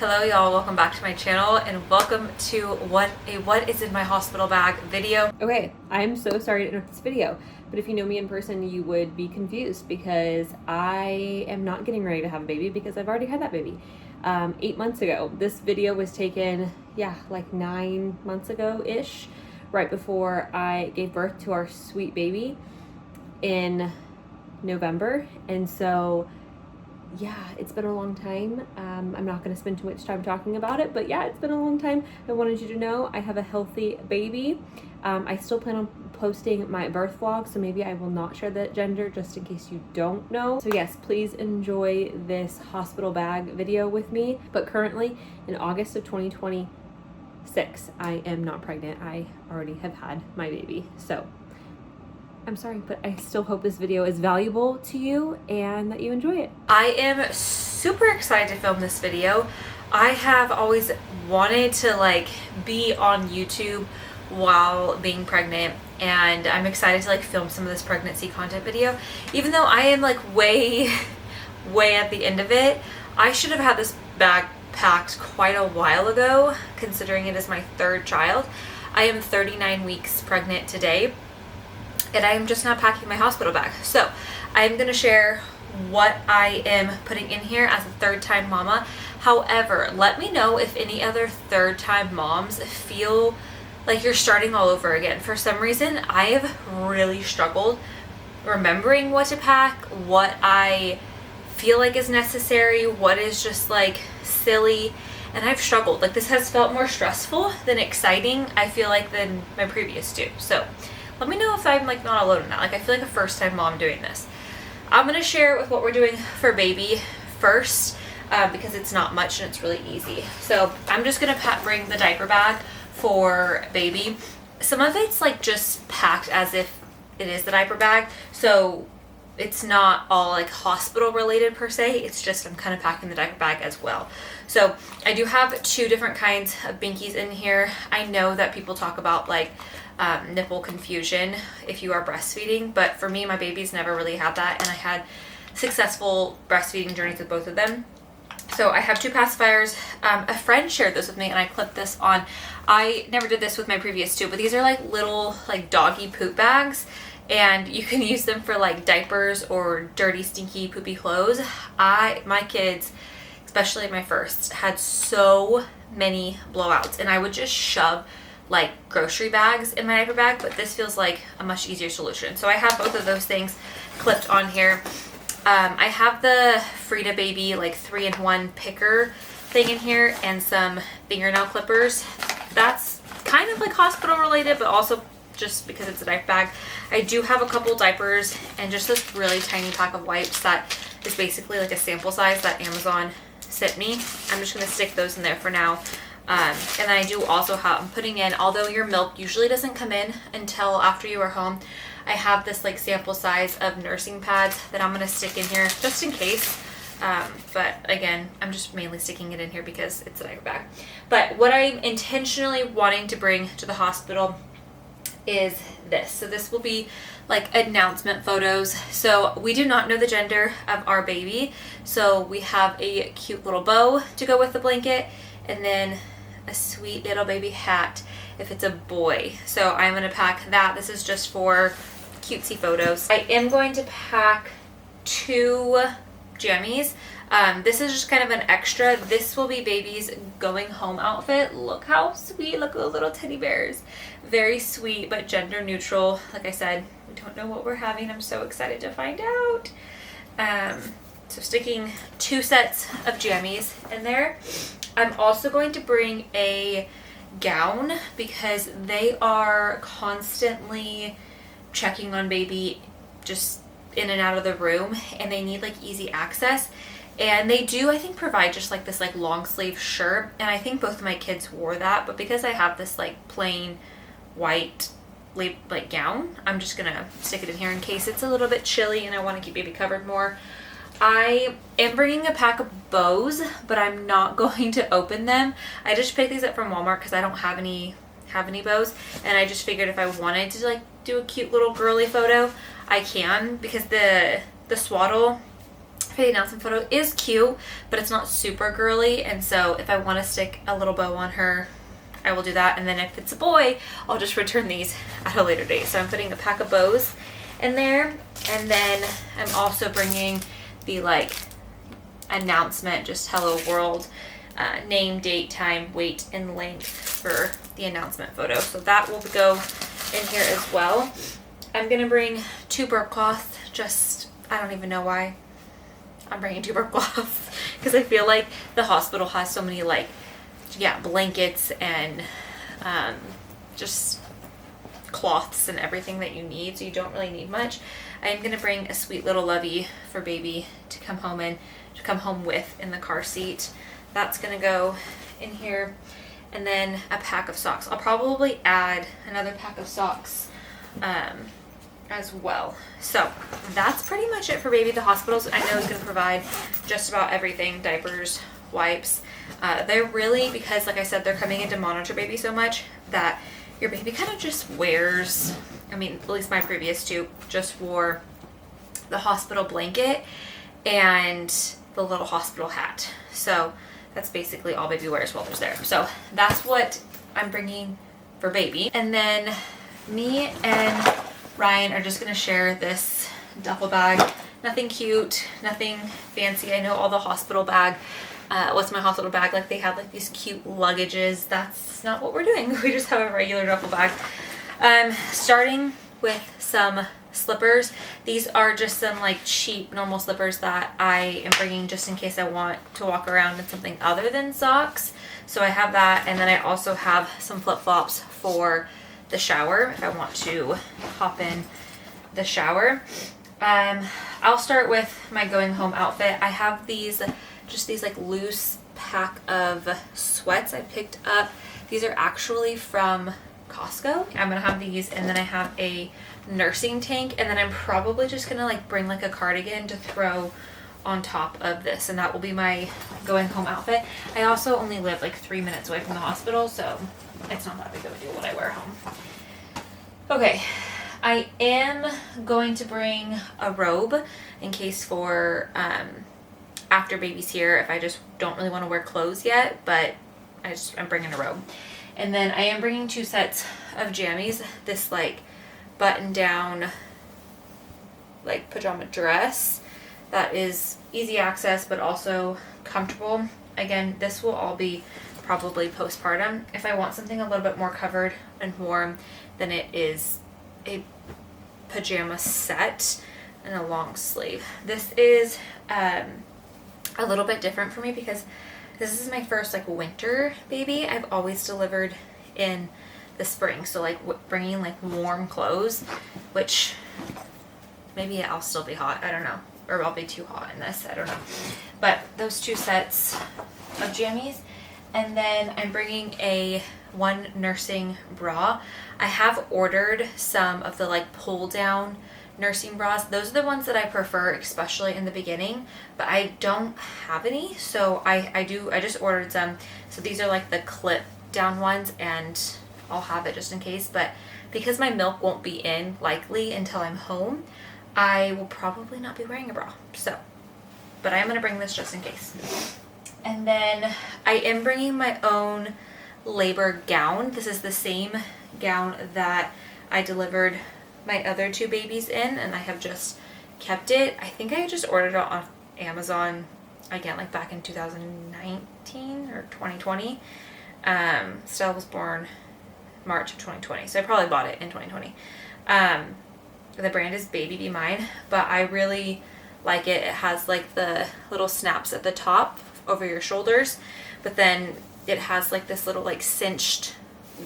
Hello y'all, welcome back to my channel and welcome to what is in my hospital bag video. Okay, I'm so sorry to interrupt this video, but if you know me in person, you would be confused because I am not getting ready to have a baby because I've already had that baby 8 months ago. This video was taken, like 9 months ago-ish, right before I gave birth to our sweet baby in November. And so it's been a long time. I'm not going to spend too much time talking about it, but it's been a long time. I wanted you to know I have a healthy baby. I still plan on posting my birth vlog, so maybe I will not share the gender just in case you don't know. So yes, please enjoy this hospital bag video with me. But currently, in August of 2026, I am not pregnant. I already have had my baby. So I'm sorry, but I still hope this video is valuable to you and that you enjoy it. I am super excited to film this video. I have always wanted to be on YouTube while being pregnant, and I'm excited to film some of this pregnancy content video. Even though I am way at the end of it, I should have had this bag packed quite a while ago, considering it is my third child. I am 39 weeks pregnant today, and I am just now packing my hospital bag. So I'm going to share what I am putting in here as a third-time mama. However, let me know if any other third-time moms feel like you're starting all over again. For some reason, I have really struggled remembering what to pack, what I feel like is necessary, what is just silly, and I've struggled. This has felt more stressful than exciting, I feel like, than my previous two. So let me know if I'm not alone in that. I feel like a first-time mom doing this. I'm gonna share with what we're doing for baby first, because it's not much and it's really easy. So I'm just gonna bring the diaper bag for baby. Some of it's just packed as if it is the diaper bag, so it's not all hospital related per se. It's just I'm kind of packing the diaper bag as well. So I do have two different kinds of binkies in here. I know that people talk about nipple confusion if you are breastfeeding, but for me, my babies never really had that, and I had successful breastfeeding journeys with both of them. So I have two pacifiers. A friend shared this with me and I clipped this on. I never did this with my previous two, but these are little doggy poop bags, and you can use them for diapers or dirty, stinky, poopy clothes. My kids, especially my first, had so many blowouts, and I would just shove grocery bags in my diaper bag, but this feels like a much easier solution. So I have both of those things clipped on here. I have the Frida Baby 3-in-1 picker thing in here and some fingernail clippers. That's kind of hospital related, but also just because it's a diaper bag. I do have a couple diapers and just this really tiny pack of wipes that is basically a sample size that Amazon sent me. I'm just going to stick those in there for now. And then I do also have, I'm putting in, although your milk usually doesn't come in until after you are home, I have this sample size of nursing pads that I'm going to stick in here just in case. But again, I'm just mainly sticking it in here because it's a diaper bag. But what I'm intentionally wanting to bring to the hospital is this. So this will be announcement photos. So we do not know the gender of our baby. So we have a cute little bow to go with the blanket, and then a sweet little baby hat if it's a boy. So I'm going to pack that. This is just for cutesy photos. I am going to pack two jammies. This is just kind of an extra. This will be baby's going home outfit. Look how sweet. Look at those little teddy bears. Very sweet, but gender neutral. Like I said, we don't know what we're having. I'm so excited to find out. So sticking two sets of jammies in there. I'm also going to bring a gown because they are constantly checking on baby just in and out of the room, and they need easy access. And they do, I think, provide just this long sleeve shirt, and I think both of my kids wore that, but because I have this plain white gown, I'm just gonna stick it in here in case it's a little bit chilly and I want to keep baby covered more. I am bringing a pack of bows, but I'm not going to open them. I just picked these up from Walmart because I don't have any bows, and I just figured if I wanted to do a cute little girly photo, I can, because the swaddle for the announcement photo is cute, but it's not super girly, and so if I want to stick a little bow on her, I will do that. And then if it's a boy, I'll just return these at a later date. So I'm putting a pack of bows in there, and then I'm also bringing the like announcement, just hello world, name, date, time, weight, and length for the announcement photo. So that will go in here as well. I'm gonna bring 2 burp cloths. Just, I don't even know why I'm bringing 2 burp cloths, because I feel like the hospital has so many like, blankets and just cloths and everything that you need, so you don't really need much. I am gonna bring a sweet little lovey for baby to come home with in the car seat. That's gonna go in here, and then a pack of socks. I'll probably add another pack of socks as well. So that's pretty much it for baby. The hospitals, I know, is going to provide just about everything: diapers, wipes. They're really, because like I said, they're coming in to monitor baby so much that your baby kind of just wears, I mean, at least my previous 2 just wore the hospital blanket and the little hospital hat. So that's basically all baby wears while they're there. So that's what I'm bringing for baby. And then me and Ryan are just gonna share this duffel bag. Nothing cute, nothing fancy. I know all the hospital bag, what's my hospital bag, like they have like these cute luggages. That's not what we're doing. We just have a regular duffel bag. Starting with some slippers. These are just some like cheap normal slippers that I am bringing just in case I want to walk around in something other than socks. So I have that, and then I also have some flip-flops for the shower if I want to hop in the shower. I'll start with my going home outfit. I have these like loose pack of sweats I picked up. These are actually from Costco. I'm gonna have these, and then I have a nursing tank, and then I'm probably just gonna like bring like a cardigan to throw on top of this, and that will be my going home outfit. I also only live like 3 minutes away from the hospital, so it's not that big of a deal what I wear home. Okay, I am going to bring a robe in case for after baby's here, if I just don't really want to wear clothes yet, but I'm bringing a robe. And then I am bringing 2 sets of jammies, this like button down like pajama dress that is easy access but also comfortable. Again, this will all be probably postpartum. If I want something a little bit more covered and warm, then it is a pajama set and a long sleeve. This is a little bit different for me because this is my first like winter baby. I've always delivered in the spring, so like bringing like warm clothes, which maybe I'll still be hot, I don't know, or I'll be too hot in this, I don't know. But those 2 sets of jammies, and then I'm bringing one nursing bra. I have ordered some of the like pull down nursing bras. Those are the ones that I prefer, especially in the beginning, but I don't have any, so I just ordered some. So these are like the clip down ones, and I'll have it just in case, but because my milk won't be in likely until I'm home, I will probably not be wearing a bra. So, but I am going to bring this just in case. And then I am bringing my own labor gown. This is the same gown that I delivered my other 2 babies in, and I have just kept it. I think I just ordered it on Amazon again, like back in 2019 or 2020. Stella was born March of 2020, so I probably bought it in 2020. The brand is Baby Be Mine, but I really like it. It has like the little snaps at the top over your shoulders, but then it has like this little like cinched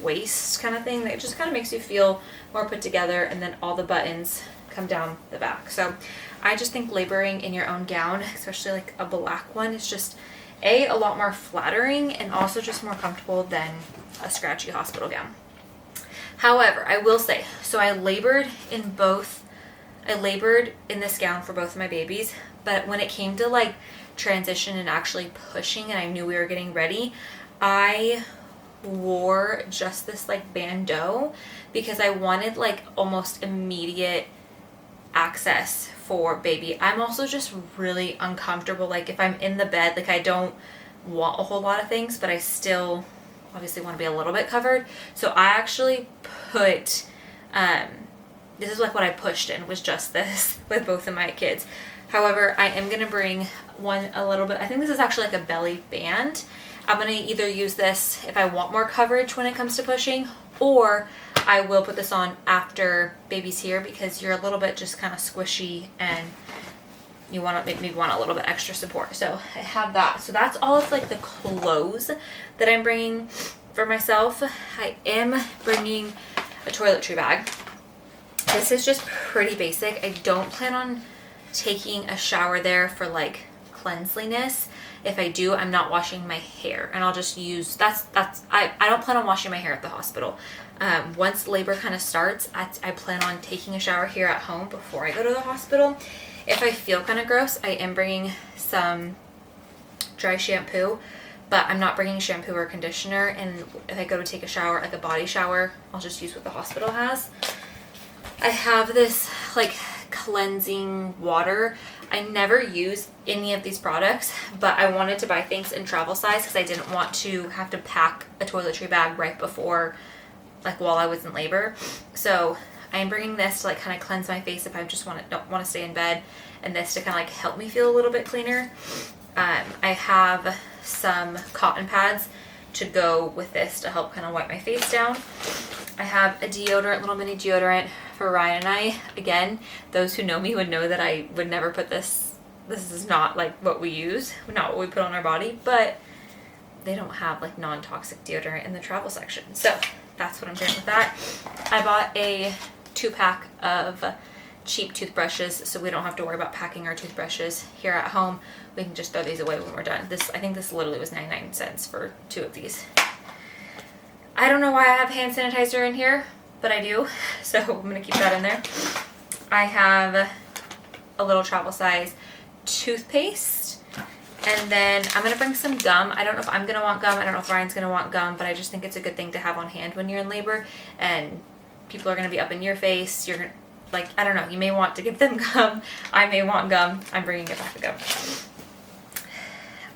waist kind of thing that just kind of makes you feel more put together, and then all the buttons come down the back. So I just think laboring in your own gown, especially like a black one, is just a lot more flattering and also just more comfortable than a scratchy hospital gown. However, I will say, so I labored in this gown for both of my babies, but when it came to like transition and actually pushing and I knew we were getting ready, I wore just this like bandeau because I wanted like almost immediate access for baby. I'm also just really uncomfortable. Like if I'm in the bed, like I don't want a whole lot of things, but I still obviously want to be a little bit covered. So I actually put, this is like what I pushed in, was just this with both of my kids. However, I am going to bring one a little bit, I think this is actually like a belly band. I'm going to either use this if I want more coverage when it comes to pushing, or I will put this on after baby's here because you're a little bit just kind of squishy and you want to maybe want a little bit extra support. So I have that. So that's all of like the clothes that I'm bringing for myself. I am bringing a toiletry bag. This is just pretty basic. I don't plan on taking a shower there for like cleanliness. If I do, I'm not washing my hair, and I'll just use, I don't plan on washing my hair at the hospital. Once labor kind of starts, I plan on taking a shower here at home before I go to the hospital. If I feel kind of gross, I am bringing some dry shampoo, but I'm not bringing shampoo or conditioner. And if I go to take a shower, like a body shower, I'll just use what the hospital has. I have this like cleansing water. I never use any of these products, but I wanted to buy things in travel size because I didn't want to have to pack a toiletry bag right before, like while I was in labor. So I am bringing this to like kind of cleanse my face if I just don't want to stay in bed, and this to kind of like help me feel a little bit cleaner. I have some cotton pads to go with this to help kind of wipe my face down. I have a deodorant, little mini deodorant for Ryan and I. Again, those who know me would know that I would never put this. This is not like what we use, not what we put on our body, but they don't have like non-toxic deodorant in the travel section. So that's what I'm doing with that. I bought a 2-pack of cheap toothbrushes so we don't have to worry about packing our toothbrushes here at home. We can just throw these away when we're done. I think this literally was 99 cents for 2 of these. I don't know why I have hand sanitizer in here, but I do, so I'm going to keep that in there. I have a little travel size toothpaste, and then I'm going to bring some gum. I don't know if I'm going to want gum, I don't know if Ryan's going to want gum, but I just think it's a good thing to have on hand when you're in labor, and people are going to be up in your face. You're like, I don't know, you may want to give them gum. I may want gum. I'm bringing it back to gum.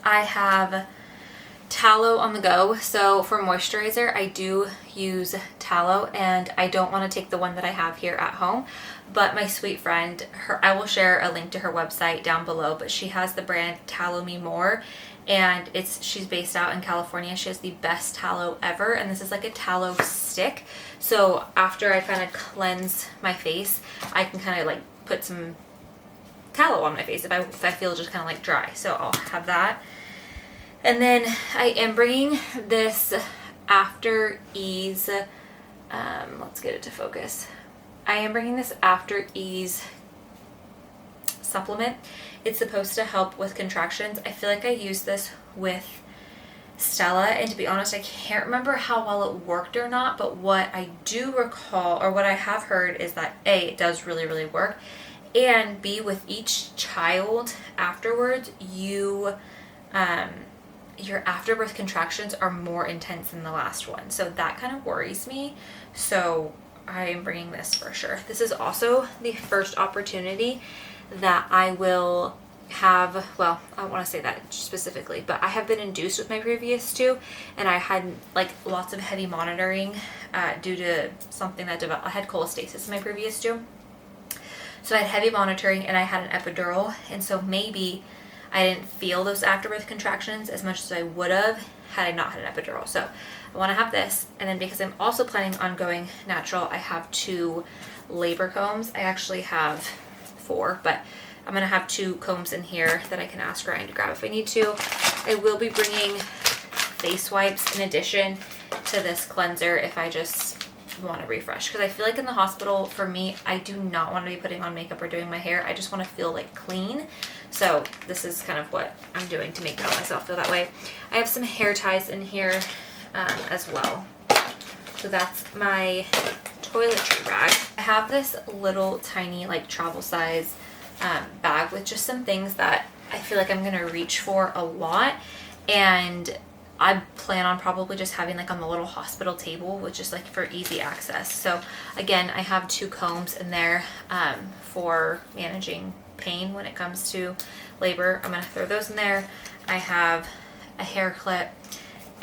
I have tallow on the go. So for moisturizer, I do use tallow, and I don't want to take the one that I have here at home, but my sweet friend, I will share a link to her website down below, but she has the brand Tallow Me More, and she's based out in California. She has the best tallow ever, and this is like a tallow stick. So after I kind of cleanse my face, I can kind of like put some tallow on my face if I feel just kind of like dry. So I'll have that. And then I am bringing this After Ease, let's get it to focus. I am bringing this After Ease supplement. It's supposed to help with contractions. I feel like I used this with Stella, and to be honest, I can't remember how well it worked or not, but what I do recall, or what I have heard, is that A, it does really, really work, and B, with each child afterwards, your afterbirth contractions are more intense than the last one. So that kind of worries me. So I am bringing this for sure. This is also the first opportunity that I will have, well, I don't want to say that specifically, but I have been induced with my previous 2, and I had like lots of heavy monitoring due to something that developed. I had cholestasis in my previous 2. So I had heavy monitoring, and I had an epidural, and so maybe I didn't feel those afterbirth contractions as much as I would have had I not had an epidural. So I want to have this, and then because I'm also planning on going natural, I have 2 labor combs. I actually have 4, but I'm going to have 2 combs in here that I can ask Ryan to grab if I need to. I will be bringing face wipes in addition to this cleanser if I just want to refresh, because I feel like in the hospital, for me, I do not want to be putting on makeup or doing my hair. I just want to feel like clean. So this is kind of what I'm doing to make myself feel that way. I have some hair ties in here as well. So that's my toiletry bag. I have this little tiny like travel size bag with just some things that I feel like I'm gonna reach for a lot, and I plan on probably just having like on the little hospital table, which is like for easy access. So again, I have 2 combs in there for managing pain when it comes to labor. I'm gonna throw those in there. I have a hair clip,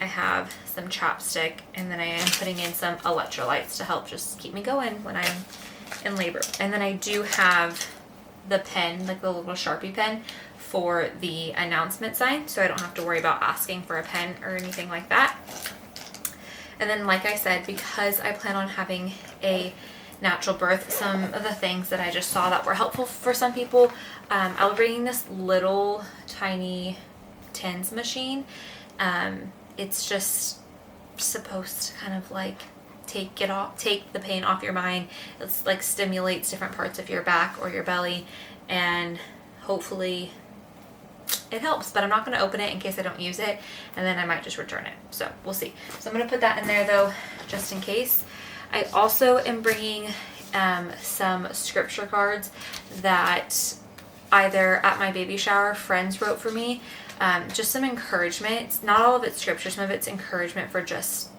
I have some chapstick, and then I am putting in some electrolytes to help just keep me going when I'm in labor. And then I do have the pen, like the little Sharpie pen for the announcement sign, so I don't have to worry about asking for a pen or anything like that. And then, like I said, because I plan on having a natural birth, some of the things that I just saw that were helpful for some people, I'll be bringing this little tiny TENS machine. It's just supposed to kind of like take the pain off your mind. It's like stimulates different parts of your back or your belly, and hopefully it helps. But I'm not going to open it in case I don't use it, and then I might just return it. So we'll see. So I'm going to put that in there though, just in case. I also am bringing some scripture cards that either at my baby shower friends wrote for me. Just some encouragement. It's not all of it's scripture, some of it's encouragement for just,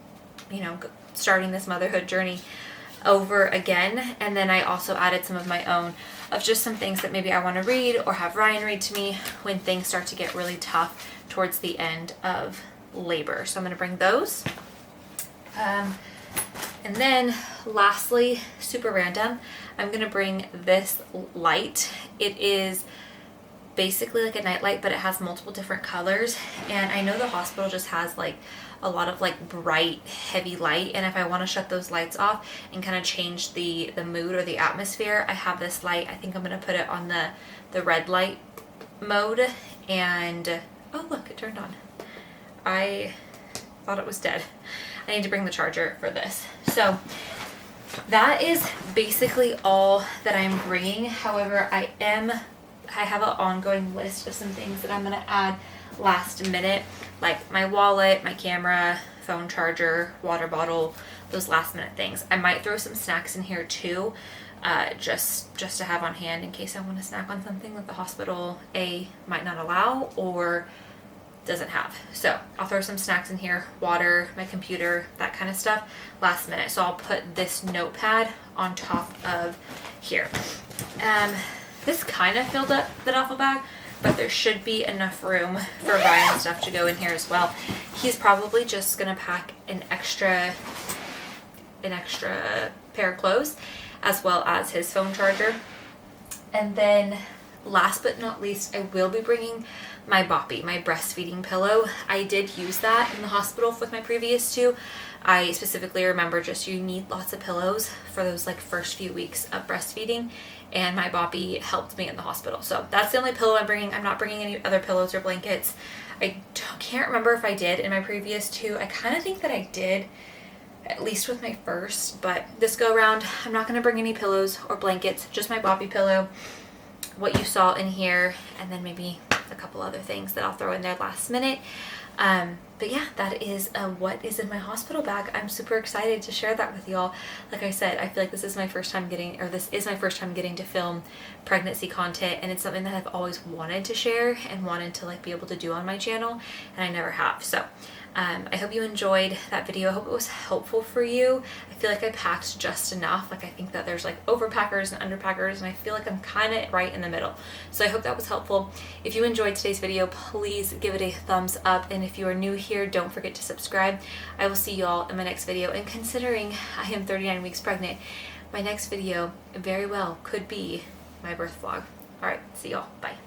you know, starting this motherhood journey over again. And then I also added some of my own of just some things that maybe I want to read or have Ryan read to me when things start to get really tough towards the end of labor. So I'm going to bring those. And then lastly, super random, I'm going to bring this light. It is basically like a night light, but it has multiple different colors, and I know the hospital just has like a lot of like bright heavy light, and if I want to shut those lights off and kind of change the mood or the atmosphere, I have this light. I think I'm going to put it on the red light mode, and oh look, it turned on. I thought it was dead. I need to bring the charger for this. So that is basically all that I'm bringing. However, I have an ongoing list of some things that I'm going to add last minute, like my wallet, my camera, phone charger, water bottle, those last minute things. I might throw some snacks in here too, just to have on hand in case I want to snack on something that the hospital might not allow or doesn't have. So I'll throw some snacks in here, water, my computer, that kind of stuff last minute. So I'll put this notepad on top of here. This kind of filled up the duffel bag, but there should be enough room for Ryan's stuff to go in here as well. He's probably just gonna pack an extra pair of clothes as well as his phone charger. And then last but not least, I will be bringing my boppy, my breastfeeding pillow. I did use that in the hospital with my previous 2. I specifically remember just you need lots of pillows for those like first few weeks of breastfeeding, and my boppy helped me in the hospital. So that's the only pillow I'm bringing. I'm not bringing any other pillows or blankets. I can't remember if I did in my previous 2. I kind of think that I did, at least with my first, but this go around, I'm not going to bring any pillows or blankets, just my boppy pillow, what you saw in here, and then maybe a couple other things that I'll throw in there last minute. But yeah, that is what is in my hospital bag. I'm super excited to share that with y'all. Like I said, I feel like this is my first time getting to film pregnancy content, and it's something that I've always wanted to share and wanted to like be able to do on my channel, and I never have. So I hope you enjoyed that video. I hope it was helpful for you. I feel like I packed just enough. Like I think that there's like overpackers and underpackers, and I feel like I'm kind of right in the middle. So I hope that was helpful. If you enjoyed today's video, please give it a thumbs up. And if you are new here, don't forget to subscribe. I will see y'all in my next video. And considering I am 39 weeks pregnant, my next video very well could be my birth vlog. All right, see y'all. Bye.